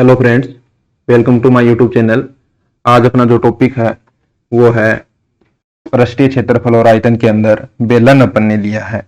Hello friends, welcome to my YouTube channel. आज अपना जो टॉपिक है वो है पृष्ठीय क्षेत्रफल और आयतन के अंदर बेलन अपन ने लिया है।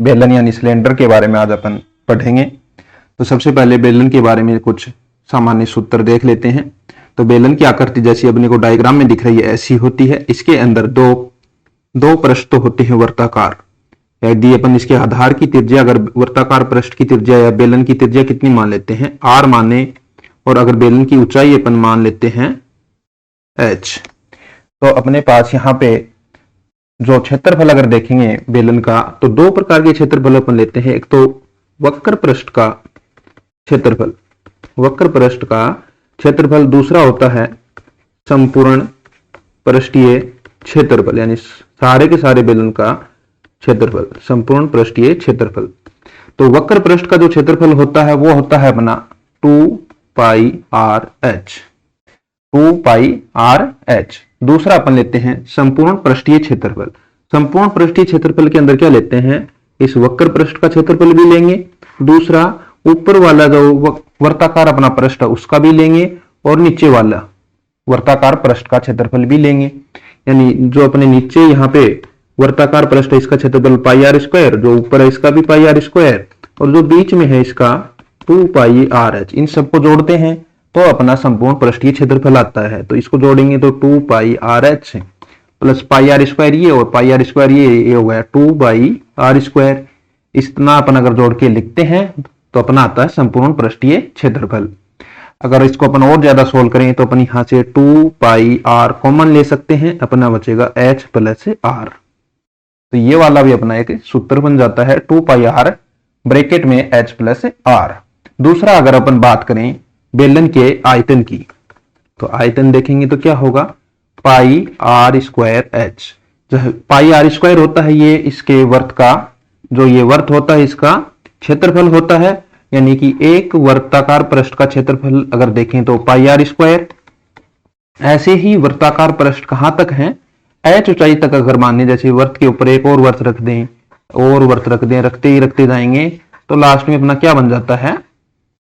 बेलन यानी सिलेंडर के बारे में आज अपन पढ़ेंगे। तो सबसे पहले बेलन के बारे में कुछ सामान्य सूत्र देख लेते हैं। तो बेलन की आकृति जैसी अपने को डायग्राम में दिख रही है ऐसी होती है। इसके अंदर दो पृष्ठ तो होते हैं वर्ताकार। यदि अपन इसके आधार की त्रिज्या, अगर वर्ताकार पृष्ठ की त्रिज्या या बेलन की त्रिज्या कितनी मान लेते हैं, r माने, और अगर बेलन की ऊंचाई अपन मान लेते हैं h, तो अपने पास यहाँ पे जो क्षेत्रफल अगर देखेंगे बेलन का, तो दो प्रकार के क्षेत्रफल अपन लेते हैं। एक तो वक्र पृष्ठ का क्षेत्रफल, वक्र पृष्ठ का क्षेत्रफल। दूसरा होता है संपूर्ण पृष्ठीय क्षेत्रफल, यानी सारे के सारे बेलन का क्षेत्रफल, संपूर्ण पृष्ठीय क्षेत्रफल। तो वक्र पृष्ठ का जो क्षेत्रफल होता है वो होता है अपना 2 pi r H, 2 pi r H. दूसरा अपन लेते हैं संपूर्ण पृष्ठीय क्षेत्रफल। संपूर्ण पृष्ठीय क्षेत्रफल के अंदर क्या लेते हैं, इस वक्र पृष्ठ का क्षेत्रफल भी लेंगे, दूसरा ऊपर वाला जो वर्ताकार अपना पृष्ठ है उसका भी लेंगे, और नीचे वाला वर्ताकार पृष्ठ का क्षेत्रफल भी लेंगे। यानी जो अपने नीचे यहाँ पे वर्ताकार पृष्ठ है इसका क्षेत्रफल पाई आर स्क्वायर, जो ऊपर है इसका भी पाई आर स्क्वायर, और जो बीच में है इसका 2 पाई आर एच। इन सबको जोड़ते हैं तो अपना संपूर्ण पृष्ठीय क्षेत्रफल आता है। तो इसको जोड़ेंगे तो 2 pi r h plus pi r square ये, और पाई आर स्क्वायर ये हो गया 2 बाई आर स्क्वायर। इतना अपन अगर जोड़ के लिखते हैं तो अपना आता है संपूर्ण पृष्ठीय क्षेत्रफल। अगर इसको अपन और ज्यादा सोल्व करें तो अपन यहां से 2 पाई आर कॉमन ले सकते हैं, अपना बचेगा एच प्लस आर। तो ये वाला भी अपना एक सूत्र बन जाता है 2 पाई आर ब्रैकेट में एच प्लस आर। दूसरा अगर अपन बात करें बेलन के आयतन की, तो आयतन देखेंगे तो क्या होगा, पाई आर स्क्वायर एच। जो पाई आर स्क्वायर होता है ये इसके वर्त का, जो ये वर्त होता है इसका क्षेत्रफल होता है। यानी कि एक वर्ताकार पृष्ठ का क्षेत्रफल अगर देखें तो पाई आर स्क्वायर। ऐसे ही वर्ताकार पृष्ठ कहां तक है, एच ऊंचाई तक अगर माने, जैसे वर्त के ऊपर एक और वर्त रख दें और वर्त रख दें, रखते ही रखते जाएंगे तो लास्ट में अपना क्या बन जाता है,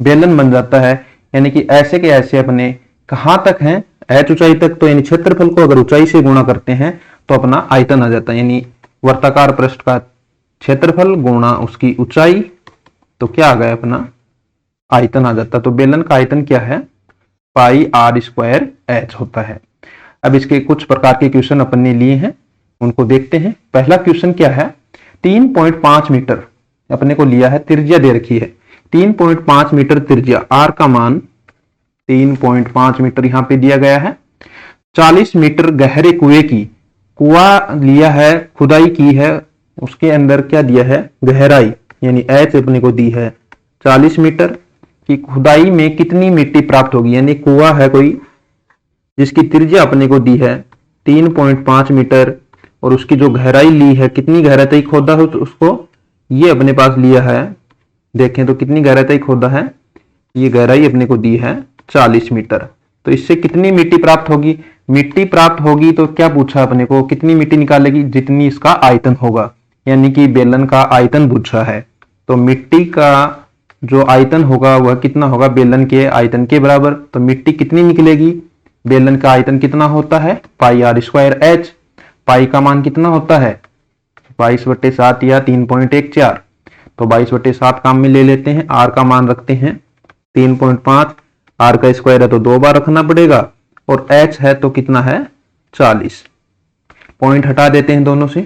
बेलन बन जाता है। यानी कि ऐसे के ऐसे अपने कहां तक हैं, एच ऊंचाई तक। तो यानी क्षेत्रफल को अगर ऊंचाई से गुणा करते हैं तो अपना आयतन आ जाता है। यानी वर्ताकार पृष्ठ का क्षेत्रफल गुणा उसकी ऊंचाई, तो क्या आ गया अपना आयतन आ जाता। तो बेलन का आयतन क्या है, पाई आर स्क्वायर एच होता है। अब इसके कुछ प्रकार के क्वेश्चन अपन ने लिए हैं, उनको देखते हैं। पहला क्वेश्चन क्या है, 3.5 मीटर अपने को लिया है, त्रिज्या दे रखी है 3.5 मीटर त्रिज्या, आर का मान 3.5 मीटर यहां पे दिया गया है। 40 मीटर गहरे कुएं की, कुआं लिया है, खुदाई की है, उसके अंदर क्या दिया है, गहराई, यानी एच अपने को दी है 40 मीटर की। खुदाई में कितनी मिट्टी प्राप्त होगी, यानी कुआं है कोई जिसकी त्रिज्या अपने को दी है 3.5 मीटर, और उसकी जो गहराई ली है, कितनी गहराई तक खोदा है उसको, ये अपने पास लिया है। देखें तो कितनी गहराई तक खोदा है, ये गहराई अपने को दी है 40 मीटर। तो इससे कितनी मिट्टी प्राप्त होगी, मिट्टी प्राप्त होगी तो क्या पूछा अपने को, कितनी मिट्टी निकालेगी, जितनी इसका आयतन होगा। यानी कि बेलन का आयतन पूछा है, तो मिट्टी का जो आयतन होगा वह कितना होगा, बेलन के आयतन के बराबर। तो मिट्टी कितनी निकलेगी, बेलन का आयतन कितना होता है, पाई आर स्क्वायर एच। पाई का मान कितना होता है, 22/7 या 3.14। तो 22/7 काम में ले लेते हैं। आर का मान रखते हैं 3.5, आर का स्क्वायर है तो 2 बार रखना पड़ेगा, और एच है तो कितना है 40। पॉइंट हटा देते हैं दोनों से,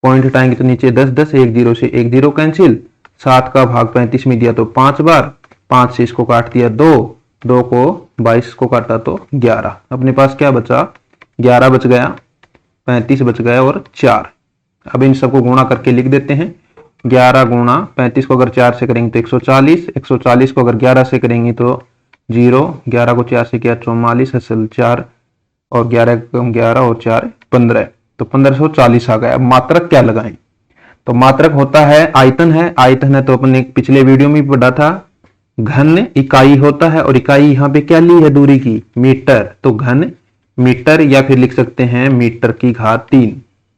पॉइंट हटाएंगे तो नीचे 10 10, 1 0 से 1 0 कैंसिल, 7 का भाग 35 में दिया तो 5 बार, 5 से इसको काट दिया 2, 2 को 22 को काटा तो 11। अपने पास क्या बचा, 11 बच गया, 35 बच गया और 4। अब इन सबको गुणा करके लिख देते हैं। 11 गुणा 35 को अगर 4 से करेंगे तो 140, 140 को अगर 11 से करेंगे तो 0, 11 को 4 से किया 44, असल 4, और 11 कम 11 और 4 15, तो 1540 आ गया। अब मात्रक क्या लगाएं, तो मात्रक होता है आयतन है, आयतन है तो अपन ने पिछले वीडियो में पढ़ा था, घन इकाई होता है, और इकाई यहाँ पे क्या ली है दूरी की, मीटर। तो घन मीटर, या फिर लिख सकते हैं मीटर की घात 3।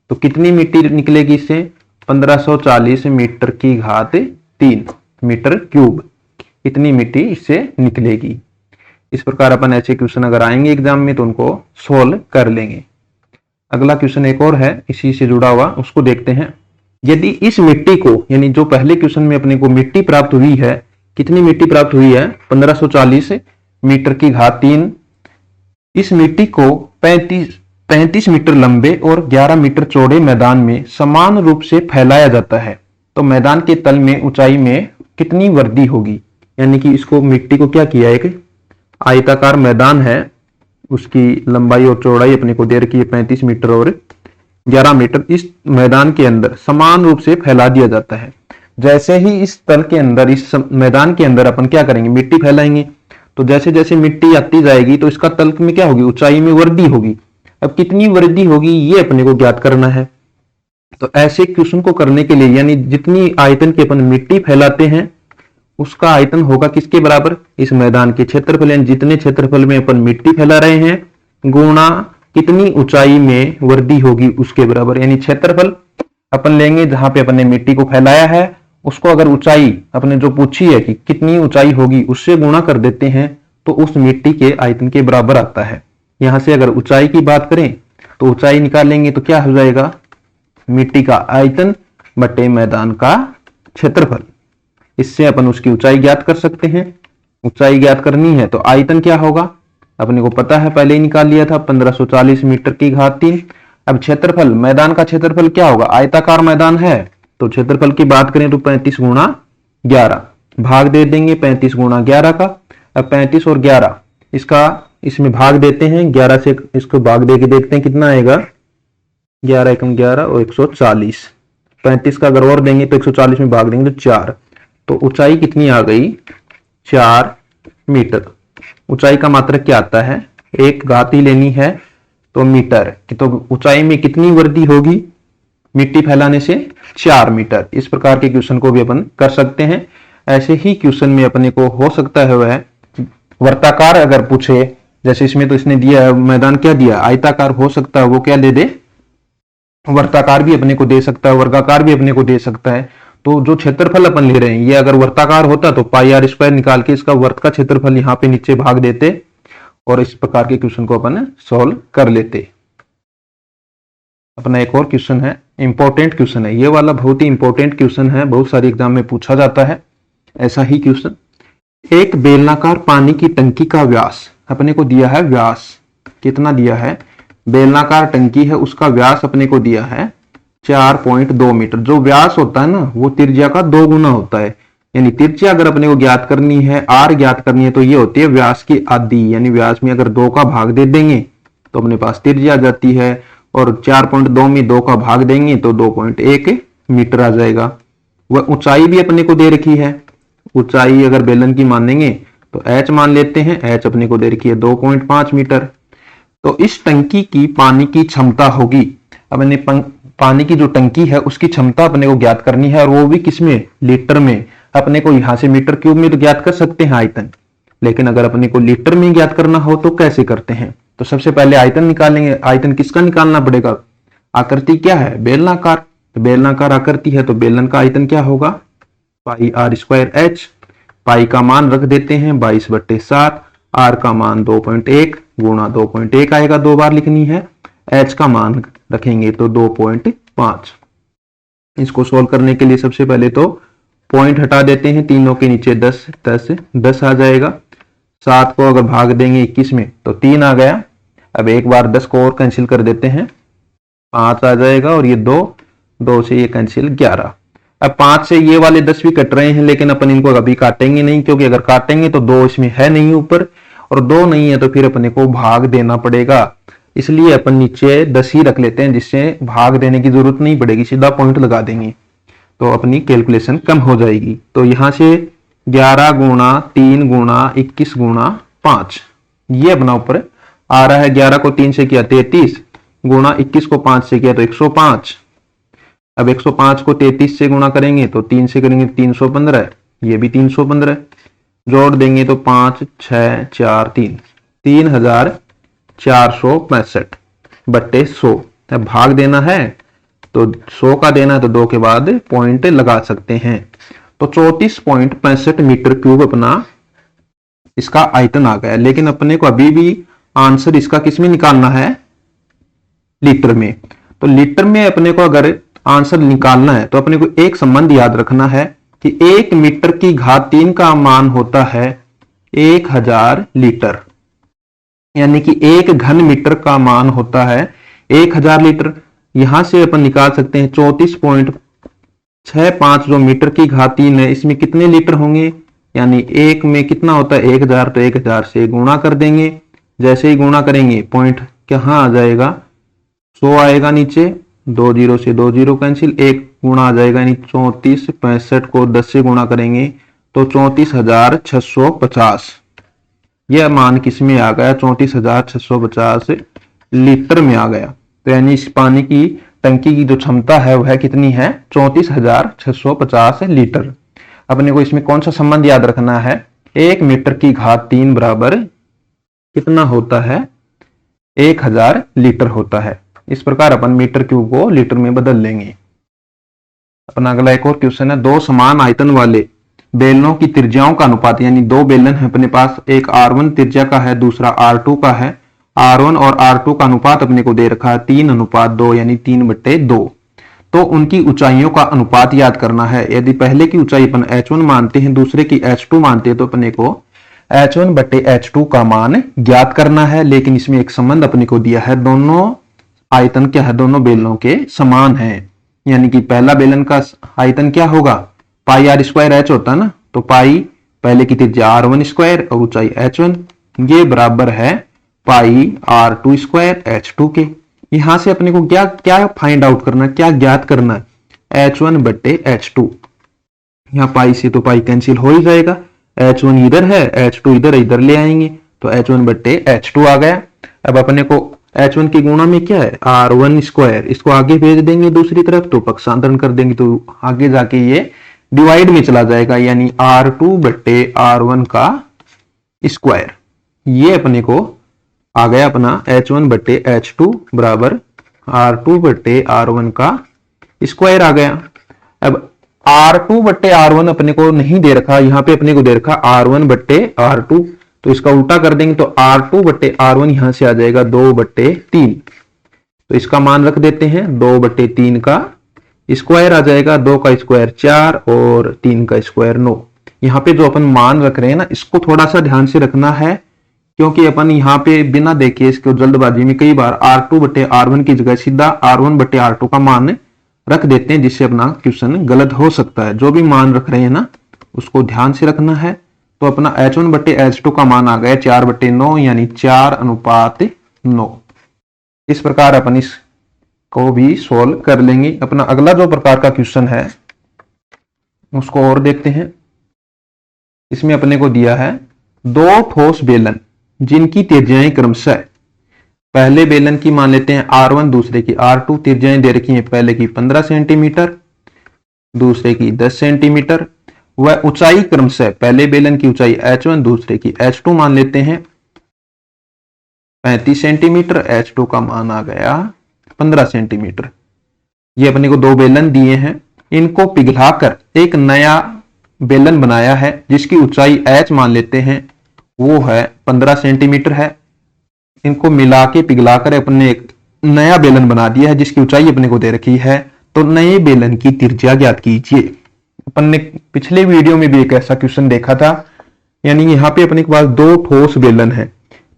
तो कितनी मिट्टी निकलेगी इससे, 1540 मीटर की घात 3 मीटर क्यूब। इतनी मिट्टी इससे निकलेगी। इस प्रकार अपन ऐसे क्वेश्चन अगर आएंगे एग्जाम में तो उनको सोल्व कर लेंगे। अगला क्वेश्चन एक और है इसी से जुड़ा हुआ, उसको देखते हैं। यदि इस मिट्टी को, यानी जो पहले क्वेश्चन में अपने को मिट्टी प्राप्त हुई है, कितनी मिट्टी प्राप्त हुई है 1540 मीटर की घात 3, इस मिट्टी को 35 मीटर लंबे और 11 मीटर चौड़े मैदान में समान रूप से फैलाया जाता है तो मैदान के तल में ऊंचाई में कितनी वृद्धि होगी। यानी कि इसको मिट्टी को क्या किया, एक आयताकार मैदान है, उसकी लंबाई और चौड़ाई अपने को दे रखी है 35 मीटर और 11 मीटर, इस मैदान के अंदर समान रूप से फैला दिया जाता है। जैसे ही इस तल के अंदर, इस मैदान के अंदर अपन क्या करेंगे, मिट्टी फैलाएंगे, तो जैसे जैसे मिट्टी आती जाएगी तो इसका तल में क्या होगी, ऊंचाई में वृद्धि होगी। अब कितनी वृद्धि होगी ये अपने को ज्ञात करना है। तो ऐसे क्वेश्चन को करने के लिए, यानी जितनी आयतन की अपन मिट्टी फैलाते हैं उसका आयतन होगा किसके बराबर, इस मैदान के क्षेत्रफल, यानी जितने क्षेत्रफल में अपन मिट्टी फैला रहे हैं गुणा कितनी ऊंचाई में वृद्धि होगी उसके बराबर। यानी क्षेत्रफल अपन लेंगे जहां पे अपन ने मिट्टी को फैलाया है, उसको अगर ऊंचाई अपने जो पूछी है कि कितनी ऊंचाई होगी उससे गुणा कर देते हैं तो उस मिट्टी के आयतन के बराबर आता है। यहां से अगर ऊंचाई की बात करें तो ऊंचाई निकालेंगे तो क्या हो जाएगा, मिट्टी का आयतन बटे मैदान का क्षेत्रफल। इससे अपन उसकी ऊंचाई ज्ञात कर सकते हैं। ऊंचाई ज्ञात करनी है तो आयतन क्या होगा, अपने को पता है, पहले ही निकाल लिया था, 1540 मीटर की घात 3। अब क्षेत्रफल, मैदान का क्षेत्रफल क्या होगा, आयताकार मैदान है तो क्षेत्रफल की बात करें तो 35 गुणा 11, भाग दे देंगे 35 गुणा 11 का। अब 35 और 11 इसका इसमें भाग देते हैं, 11 से इसको भाग दे के देखते हैं कितना आएगा, 11 एकम 11 और 140, 35 का अगर और देंगे तो 140 में भाग देंगे तो 4, तो ऊंचाई कितनी आ गई 4 मीटर। ऊंचाई का मात्रक क्या आता है, एक घात ही लेनी है तो मीटर, तो ऊंचाई में कितनी वृद्धि होगी मिट्टी फैलाने से, 4 मीटर। इस प्रकार के क्वेश्चन को भी अपन कर सकते हैं। ऐसे ही क्वेश्चन में अपने को हो सकता है वह वर्ताकार अगर पूछे, जैसे इसमें तो इसने दिया है मैदान क्या दिया, आयताकार, हो सकता है वो क्या दे दे, वर्ताकार भी अपने को दे सकता है, वर्गाकार भी अपने को दे सकता है। तो जो क्षेत्रफल अपन ले रहे हैं ये अगर वर्ताकार होता तो पाई आर स्क्वायर निकाल के इसका वर्त का क्षेत्रफल यहाँ पे नीचे भाग देते और इस प्रकार के क्वेश्चन को अपन सॉल्व कर लेते। अपना एक और क्वेश्चन है, इंपॉर्टेंट क्वेश्चन है ये वाला, बहुत ही इंपॉर्टेंट क्वेश्चन है, बहुत सारे एग्जाम में पूछा जाता है ऐसा ही क्वेश्चन। एक बेलनाकार पानी की टंकी का व्यास अपने को दिया है, व्यास कितना दिया है, बेलनाकार टंकी है उसका व्यास अपने को दिया है 4.2 मीटर। जो व्यास होता है ना वो त्रिज्या का 2 गुना होता है। यानी त्रिज्या अगर अपने को ज्ञात करनी है, आर ज्ञात करनी है तो ये होती है व्यास की आधी, यानी व्यास में अगर 2 का भाग दे देंगे तो अपने पास त्रिज्या आ जाती है, और 4.2 में 2 का भाग देंगे तो 2.1 मीटर आ जाएगा। वह ऊंचाई भी अपने को दे रखी है, ऊंचाई अगर बेलन की मानेंगे तो h मान लेते हैं, h अपने को दे रखी है 2.5 मीटर। तो इस टंकी की पानी की क्षमता होगी, अपने पानी की जो टंकी है उसकी क्षमता अपने को ज्ञात करनी है, और वो भी किसमें, लीटर में। अपने को यहां से मीटर क्यूब में तो ज्ञात कर सकते हैं आयतन, लेकिन अगर अपने को लीटर में ज्ञात करना हो तो कैसे करते हैं, तो सबसे पहले आयतन निकालेंगे। आयतन किसका निकालना पड़ेगा, आकृति क्या है, बेलनाकार, तो बेलनाकार आकृति है तो बेलन का आयतन क्या होगा, पाई आर स्क्वायर एच। पाई का मान रख देते हैं 22/7, आर का मान 2.1 गुणा 2.1 आएगा, 2 बार लिखनी है, एच का मान रखेंगे तो 2.5। इसको सोल्व करने के लिए सबसे पहले तो पॉइंट हटा देते हैं, तीनों के नीचे 10 10 10 आ जाएगा। 7 को अगर भाग देंगे 21 में तो 3 आ गया। अब एक बार 10 को और कैंसिल कर देते हैं, 5 आ जाएगा, और ये 2 से ये कैंसिल 11। अब 5 से ये वाले 10 भी कट रहे हैं, लेकिन अपन इनको अभी काटेंगे नहीं, क्योंकि अगर काटेंगे तो 2 इसमें है नहीं ऊपर, और 2 नहीं है तो फिर अपने को भाग देना पड़ेगा। इसलिए अपन नीचे 10 ही रख लेते हैं, जिससे भाग देने की जरूरत नहीं पड़ेगी, सीधा पॉइंट लगा देंगे तो अपनी कैलकुलेशन कम हो जाएगी। तो यहां से 11 गुणा 3 गुणा 21 गुणा 5 ये अपना ऊपर आ रहा है। 11 को 3 से किया 33 गुणा 21 को 5 से किया तो 105। अब 105 को 33 से गुणा करेंगे तो 3 से करेंगे 315, ये भी 315, जोड़ देंगे तो 5 6 4 3 3465 बट्टे 100। अब भाग देना है तो 100 का देना है तो 2 के बाद पॉइंट लगा सकते हैं। तो 34.65 मीटर क्यूब अपना इसका आयतन आ गया। लेकिन अपने को अभी भी आंसर इसका किस में निकालना है, लीटर में। तो लीटर में अपने को अगर आंसर निकालना है तो अपने को एक संबंध याद रखना है कि 1 मीटर की घात 3 का मान होता है 1000 लीटर, यानी कि 1 घन मीटर का मान होता है 1000 लीटर। यहां से अपन निकाल सकते हैं 34.65 जो मीटर की घात 3 है, इसमें कितने लीटर होंगे, यानी एक में कितना होता है 1000, तो 1000 से गुणा कर देंगे। जैसे ही गुणा करेंगे पॉइंट कहां आ जाएगा, 100 आएगा नीचे, 2 जीरो से 2 जीरो कैंसिल, 1 गुणा आ जाएगा, यानी 34.65 को 10 से गुणा करेंगे तो 34,650। यह मान किस में आ गया, 34,650 लीटर में आ गया। तो यानी इस पानी की टंकी की जो क्षमता है वह कितनी है, 34,650 लीटर। अपने को इसमें कौन सा संबंध याद रखना है, 1 मीटर की घात 3 बराबर कितना होता है, 1000 लीटर होता है। इस प्रकार अपन मीटर क्यूब को लीटर में बदल लेंगे। अपना अगला एक और क्वेश्चन है, दो समान आयतन वाले बेलनों की त्रिज्याओं का अनुपात, यानी दो बेलन है अपने पास, एक R1 त्रिज्या का है, दूसरा R2 का है। R1 और R2 का अनुपात अपने को दे रखा है 3:2, यानी 3/2। तो उनकी ऊंचाइयों का अनुपात याद करना है। यदि पहले की ऊंचाई अपन h1 मानते हैं, दूसरे की h2 मानते हैं, तो अपने को h1/h2 का मान ज्ञात करना है। लेकिन इसमें एक संबंध अपने को दिया है, दोनों आयतन क्या है, दोनों बेलनों के समान है। यानी कि पहला बेलन का आयतन क्या होगा, पाई आर स्क्वायर एच होता है ना, तो पाई पहले की त्रिज्या R1 स्क्वायर और ऊंचाई h1, ये बराबर है पाई R2 स्क्वायर h2 के। यहां से अपने को क्या क्या फाइंड आउट करना, क्या ज्ञात करना है, h1/h2। यहां पाई से तो पाई कैंसिल हो ही जाएगा, h1 इधर है, h2 इधर, इधर ले आएंगे तो h1/h2 आ गया। अब अपने को h1 की गुणा में क्या है, R1 स्क्वायर, इसको आगे भेज देंगे दूसरी तरफ तो पक्षांतरण कर देंगे, तो आगे जाके ये डिवाइड में चला जाएगा, यानी R2/R1 का स्क्वायर। ये अपने को आ गया अपना h1/h2 बराबर R2/R1 का स्क्वायर आ गया। अब R2/R1 अपने को नहीं दे रखा, यहां पे अपने को दे रखा R1/R2, तो इसका उल्टा कर देंगे तो R2/R1 यहां से आ जाएगा 2/3। तो इसका मान रख देते हैं, 2/3 का स्क्वायर आ जाएगा, 2 का स्क्वायर 4 और 3 का स्क्वायर 9। यहाँ पे जो अपन मान रख रहे हैं ना, इसको थोड़ा सा ध्यान से रखना है, क्योंकि अपन यहाँ पे बिना देखे इसको जल्दबाजी में कई बार R2/R1 की जगह सीधा R1/R2 का मान रख देते हैं, जिससे अपना क्वेश्चन गलत हो सकता है। जो भी मान रख रहे हैं ना उसको ध्यान से रखना है। तो अपना h1/h2 का मान आ गया 4/9, यानी 4:9। इस प्रकार अपन इसको भी सोल्व कर लेंगे। अपना अगला जो प्रकार का क्वेश्चन है उसको और देखते हैं। इसमें अपने को दिया है दो ठोस बेलन जिनकी त्रिज्याएं क्रमशः, पहले बेलन की मान लेते हैं R1, दूसरे की R2, त्रिज्याएं दे रखी हैं, पहले की 15 सेंटीमीटर, दूसरे की 10 सेंटीमीटर। वह ऊंचाई क्रमशः, पहले बेलन की ऊंचाई h1, दूसरे की h2 मान लेते हैं 35 सेंटीमीटर, h2 का मान आ गया 15 सेंटीमीटर। ये अपने को दो बेलन दिए हैं, इनको पिघलाकर एक नया बेलन बनाया है जिसकी ऊंचाई h मान लेते हैं, वो है 15 सेंटीमीटर है। इनको मिला के पिघलाकर अपने एक नया बेलन बना दिया है जिसकी ऊंचाई अपने को दे रखी है। तो नए बेलन की त्रिज्या ज्ञात कीजिए। अपन ने पिछले वीडियो में भी एक ऐसा क्वेश्चन देखा था, यानी यहाँ पे अपने के पास दो ठोस बेलन है,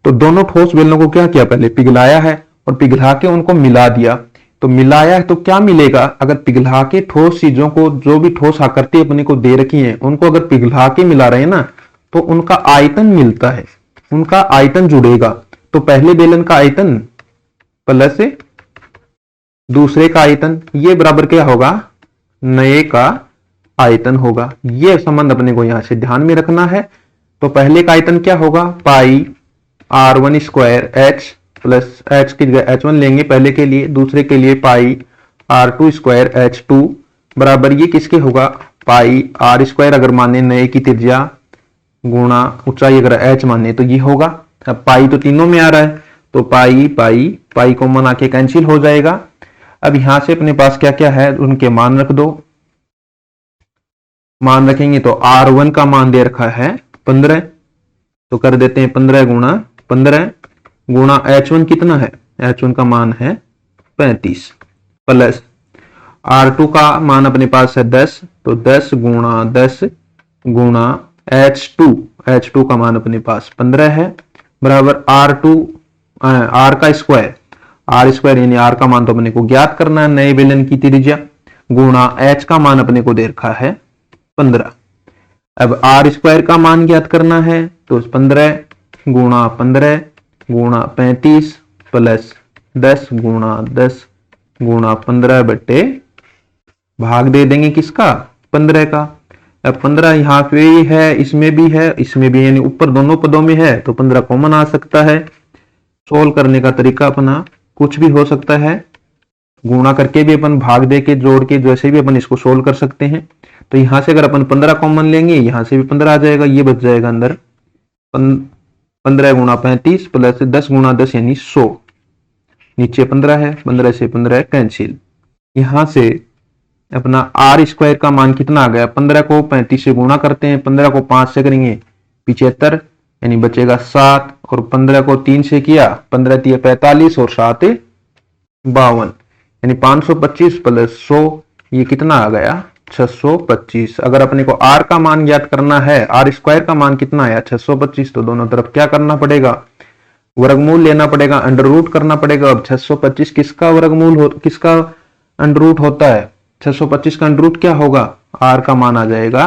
तो दोनों ठोस बेलनों को क्या किया, पहले पिघलाया है और पिघला के उनको मिला दिया। तो मिलाया है तो क्या मिलेगा, अगर पिघला के ठोस चीजों को, जो भी ठोस आकृति अपने को दे रखी है उनको अगर पिघला के मिला रहे हैं ना, तो उनका आयतन मिलता है, उनका आयतन जुड़ेगा। तो पहले बेलन का आयतन प्लस दूसरे का आयतन, ये बराबर क्या होगा, नए का आयतन होगा। ये संबंध अपने को यहां से ध्यान में रखना है। तो पहले का आयतन क्या होगा, पाई R1 square h plus h की जगह h1 लेंगे पहले के लिए, दूसरे के लिए पाई R2 स्क्वायर h2 बराबर ये किसके होगा, पाई R स्क्वायर अगर माने नए की त्रिज्या गुणा ऊंचाई अगर h माने तो ये होगा। अब पाई तो तीनों में आ रहा है, तो पाई पाई पाई कॉमन आके कैंसिल हो जाएगा। अब यहां से अपने पास क्या क्या है उनके मान रख दो। मान रखेंगे तो R1 का मान दे रखा है 15, तो कर देते हैं 15 गुणा 15 गुणा H1 कितना है, H1 का मान है 35, प्लस R2 का मान अपने पास है 10, तो 10 गुणा 10 गुणा H2 का मान अपने पास 15 है, बराबर R का स्क्वायर, R स्क्वायर यानी R का मान तो अपने को ज्ञात करना है, नए बेलन की त्रिज्या, गुणा H का मान अपने को दे रखा है 15। अब R स्क्वायर का मान ज्ञात करना है, तो 15 गुणा 35 प्लस 10 गुणा 10 गुणा 15 बट्टे भाग दे देंगे किसका, 15 का। अब 15 यहाँ पे है, इसमें भी है, इसमें भी, यानी ऊपर दोनों पदों में है, तो 15 कॉमन आ सकता है। सोल्व करने का तरीका अपना कुछ भी हो सकता है, गुणा करके भी अपन, भाग दे के, जोड़ के, जैसे भी अपन इसको सोल्व कर सकते हैं। तो यहां से अगर अपन 15 कॉमन लेंगे, यहां से भी 15 आ जाएगा, ये बच जाएगा अंदर 15 गुणा 35 प्लस 10 गुणा 10 यानी 100, नीचे 15 है, 15 से 15 कैंसिल। यहां से अपना R स्क्वायर का मान कितना आ गया, 15 को 35 से गुणा करते हैं, 15 को 5 से करेंगे 75, यानी बचेगा 7, और 15 को 3 से किया, 15 3 45 और 7 52, यानी 525 प्लस 100, ये कितना आ गया 625। अगर अपने को R का मान ज्ञात करना है, R स्क्वायर का मान कितना आया 625, तो दोनों तरफ क्या करना पड़ेगा, वर्गमूल लेना पड़ेगा, अंडर रूट करना पड़ेगा। अब 625 किसका वर्गमूल किसका अंडर रूट होता है, 625 का अंडर रूट क्या होगा, R का मान आ जाएगा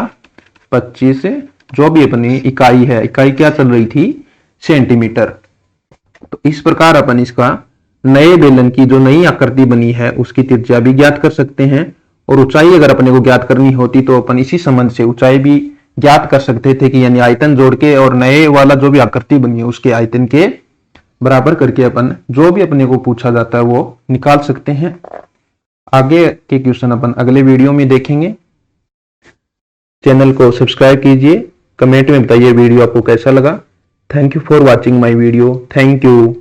25, जो भी अपनी इकाई है, इकाई क्या चल रही थी, सेंटीमीटर। तो इस प्रकार अपन इसका नए बेलन की जो नई आकृति बनी है उसकी त्रिज्या भी ज्ञात कर सकते हैं, और ऊंचाई अगर अपने को ज्ञात करनी होती तो अपन इसी संबंध से ऊंचाई भी ज्ञात कर सकते थे कि यानी आयतन जोड़ के और नए वाला जो भी आकृति बनी है उसके आयतन के बराबर करके अपन जो भी अपने को पूछा जाता है वो निकाल सकते हैं। आगे के क्वेश्चन अपन अगले वीडियो में देखेंगे। चैनल को सब्सक्राइब कीजिए, कमेंट में बताइए वीडियो आपको कैसा लगा। Thank you for watching my video, thank you.